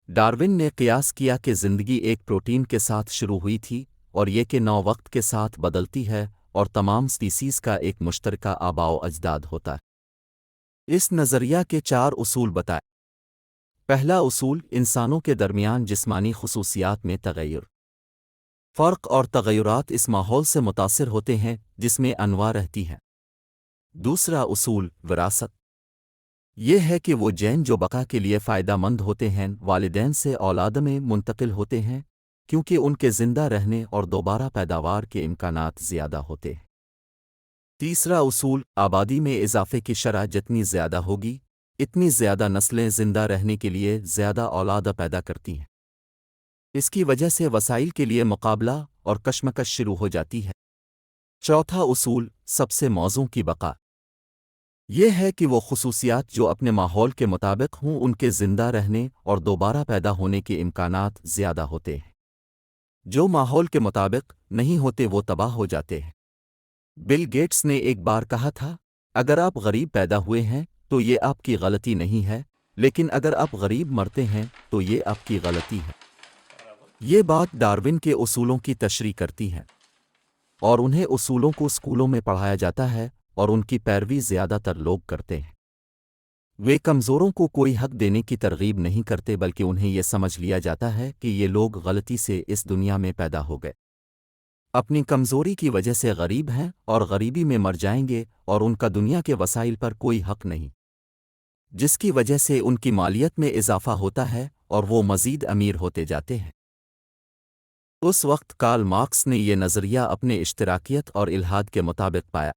Darwin نے قیاس کیا کہ زندگی ایک پروٹین کے ساتھ شروع ہوئی تھی اور یہ کہ نو وقت کے ساتھ بدلتی ہے اور تمام سپیسیز کا ایک مشترکہ آباء و اجداد ہوتا ہے۔ اس نظریہ کے چار اصول بتائے۔ پہلا اصول، انسانوں کے درمیان جسمانی خصوصیات میں تغیر۔ فرق اور تغیرات اس ماحول سے متاثر ہوتے ہیں جس میں انواع رہتی ہیں۔ دوسرا اصول، وراثت۔ یہ ہے کہ وہ جین جو بقا کے لیے فائدہ مند ہوتے ہیں والدین سے اولاد میں منتقل ہوتے ہیں کیونکہ ان کے زندہ رہنے اور دوبارہ پیداوار کے امکانات زیادہ ہوتے ہیں۔ تیسرا اصول، آبادی میں اضافے کی شرح جتنی زیادہ ہوگی اتنی زیادہ نسلیں زندہ رہنے کے لیے زیادہ اولاد پیدا کرتی ہیں۔ اس کی وجہ سے وسائل کے لیے مقابلہ اور کشمکش شروع ہو جاتی ہے۔ چوتھا اصول، سب سے موزوں کی بقا۔ یہ ہے کہ وہ خصوصیات جو اپنے ماحول کے مطابق ہوں ان کے زندہ رہنے اور دوبارہ پیدا ہونے کے امکانات زیادہ ہوتے ہیں۔ جو ماحول کے مطابق نہیں ہوتے وہ تباہ ہو جاتے ہیں۔ بل گیٹس نے ایک بار کہا تھا، اگر آپ غریب پیدا ہوئے ہیں تو یہ آپ کی غلطی نہیں ہے، لیکن اگر آپ غریب مرتے ہیں تو یہ آپ کی غلطی ہے۔ یہ بات ڈارون کے اصولوں کی تشریح کرتی ہے اور انہیں اصولوں کو اسکولوں میں پڑھایا جاتا ہے اور ان کی پیروی زیادہ تر لوگ کرتے ہیں۔ وہ کمزوروں کو کوئی حق دینے کی ترغیب نہیں کرتے بلکہ انہیں یہ سمجھ لیا جاتا ہے کہ یہ لوگ غلطی سے اس دنیا میں پیدا ہو گئے، اپنی کمزوری کی وجہ سے غریب ہیں اور غریبی میں مر جائیں گے اور ان کا دنیا کے وسائل پر کوئی حق نہیں، جس کی وجہ سے ان کی مالیت میں اضافہ ہوتا ہے اور وہ مزید امیر ہوتے جاتے ہیں۔ اس وقت کارل مارکس نے یہ نظریہ اپنے اشتراکیت اور الحاد کے مطابق پایا۔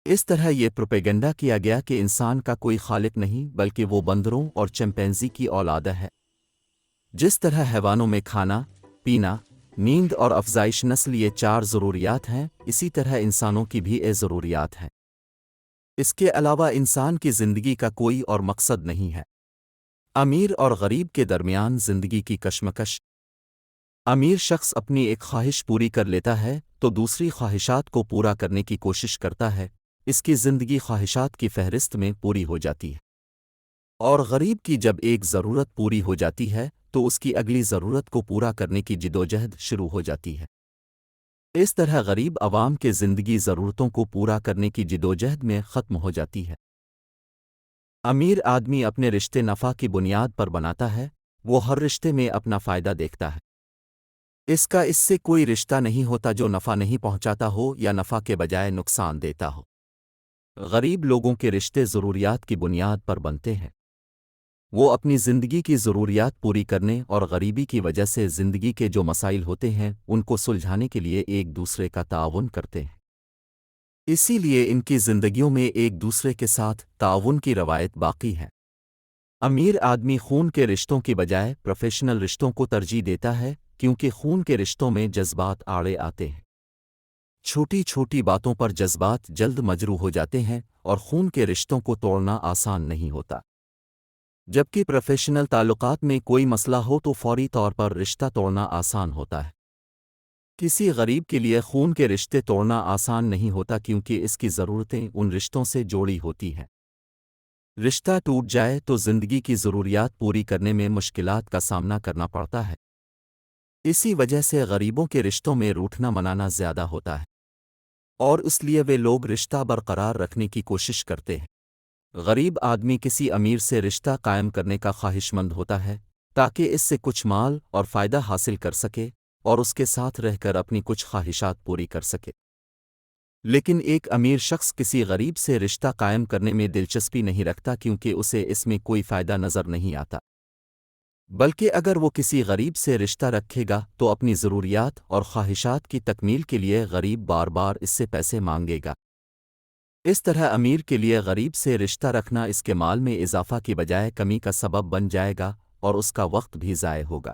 اس طرح یہ پروپیگنڈا کیا گیا کہ انسان کا کوئی خالق نہیں بلکہ وہ بندروں اور چمپینزی کی اولاد ہے۔ جس طرح حیوانوں میں کھانا، پینا، نیند اور افزائش نسل یہ چار ضروریات ہیں، اسی طرح انسانوں کی بھی ضروریات ہیں۔ اس کے علاوہ انسان کی زندگی کا کوئی اور مقصد نہیں ہے۔ امیر اور غریب کے درمیان زندگی کی کشمکش۔ امیر شخص اپنی ایک خواہش پوری کر لیتا ہے تو دوسری خواہشات کو پورا کرنے کی کوشش کرتا ہے، اس کی زندگی خواہشات کی فہرست میں پوری ہو جاتی ہے۔ اور غریب کی جب ایک ضرورت پوری ہو جاتی ہے تو اس کی اگلی ضرورت کو پورا کرنے کی جدوجہد شروع ہو جاتی ہے۔ اس طرح غریب عوام کے زندگی ضرورتوں کو پورا کرنے کی جدوجہد میں ختم ہو جاتی ہے۔ امیر آدمی اپنے رشتے نفع کی بنیاد پر بناتا ہے، وہ ہر رشتے میں اپنا فائدہ دیکھتا ہے۔ اس کا اس سے کوئی رشتہ نہیں ہوتا جو نفع نہیں پہنچاتا ہو یا نفع کے بجائے نقصان دیتا ہو۔ غریب لوگوں کے رشتے ضروریات کی بنیاد پر بنتے ہیں۔ وہ اپنی زندگی کی ضروریات پوری کرنے اور غریبی کی وجہ سے زندگی کے جو مسائل ہوتے ہیں ان کو سلجھانے کے لیے ایک دوسرے کا تعاون کرتے ہیں۔ اسی لیے ان کی زندگیوں میں ایک دوسرے کے ساتھ تعاون کی روایت باقی ہے۔ امیر آدمی خون کے رشتوں کی بجائے پروفیشنل رشتوں کو ترجیح دیتا ہے کیونکہ خون کے رشتوں میں جذبات آڑے آتے ہیں۔ چھوٹی چھوٹی باتوں پر جذبات جلد مجروح ہو جاتے ہیں اور خون کے رشتوں کو توڑنا آسان نہیں ہوتا۔ جبکہ پروفیشنل تعلقات میں کوئی مسئلہ ہو تو فوری طور پر رشتہ توڑنا آسان ہوتا ہے۔ کسی غریب کے لیے خون کے رشتے توڑنا آسان نہیں ہوتا کیونکہ اس کی ضرورتیں ان رشتوں سے جوڑی ہوتی ہیں۔ رشتہ ٹوٹ جائے تو زندگی کی ضروریات پوری کرنے میں مشکلات کا سامنا کرنا پڑتا ہے۔ اسی وجہ سے غریبوں کے رشتوں میں روٹھنا منانا زیادہ ہوتا ہے اور اس لیے وہ لوگ رشتہ برقرار رکھنے کی کوشش کرتے ہیں۔ غریب آدمی کسی امیر سے رشتہ قائم کرنے کا خواہش مند ہوتا ہے تاکہ اس سے کچھ مال اور فائدہ حاصل کر سکے اور اس کے ساتھ رہ کر اپنی کچھ خواہشات پوری کر سکے۔ لیکن ایک امیر شخص کسی غریب سے رشتہ قائم کرنے میں دلچسپی نہیں رکھتا کیونکہ اسے اس میں کوئی فائدہ نظر نہیں آتا، بلکہ اگر وہ کسی غریب سے رشتہ رکھے گا تو اپنی ضروریات اور خواہشات کی تکمیل کے لیے غریب بار بار اس سے پیسے مانگے گا۔ اس طرح امیر کے لیے غریب سے رشتہ رکھنا اس کے مال میں اضافہ کی بجائے کمی کا سبب بن جائے گا اور اس کا وقت بھی ضائع ہوگا۔